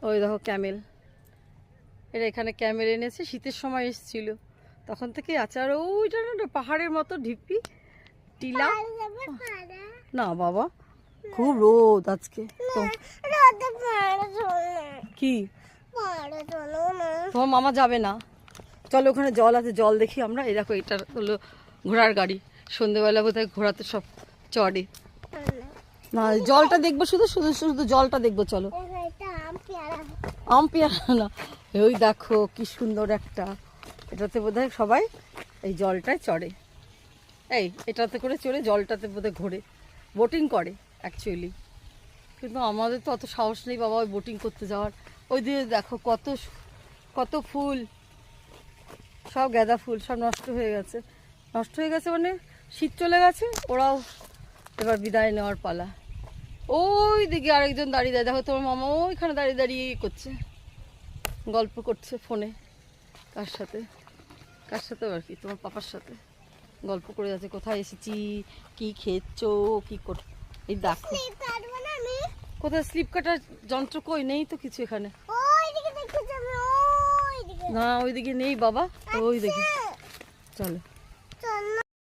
ওই দেখো ক্যামেল, এরা এখানে ক্যামেল এনেছে, শীতের সময় এসেছিল তখন থেকে আছে। আর ওইটা না পাহাড়ের মতো ঢিপি টিলা। না বাবা, খুব রোদ আজকে তো। কি তোমার মামা যাবে না? চলো ওখানে জল আছে, জল দেখি আমরা। এই দেখো এটা হলো ঘোড়ার গাড়ি, সন্ধ্যেবেলা বোধহয় ঘোড়াতে সব চড়ে। না জলটা দেখবো, শুধু শুধু শুধু জলটা দেখবো। চলো। আম পেয়ারা না, ওই দেখো কি সুন্দর একটা, এটাতে বোধহয় সবাই এই জলটায় চড়ে। এই এটাতে করে চড়ে জলটাতে বোধহয় ঘোরে, বোটিং করে অ্যাকচুয়ালি। কিন্তু আমাদের তো অত সাহস নেই বাবা ওই বোটিং করতে যাওয়ার। ওই দিয়ে দেখো কত কত ফুল, সব গাঁদা ফুল, সব নষ্ট হয়ে গেছে। নষ্ট হয়ে গেছে মানে শীত চলে গেছে, ওরাও এবার বিদায় নেওয়ার পালা। ওই দিকে আরেকজন দাঁড়িয়ে দেখো, তোমার মামা ওইখানে দাঁড়িয়ে দাঁড়িয়ে করছে, গল্প করছে ফোনে। কার সাথে? কার সাথে আর কি, তোমার পাপার সাথে গল্প করে যাচ্ছে, কোথায় এসেছি, কি খেয়েছো, কি কর। এই দেখো কোথায় স্লিপ কাটার যন্ত্র, কই নেই তো কিছু এখানে। না ওইদিকে নেই বাবা, ওই দিকে চলো।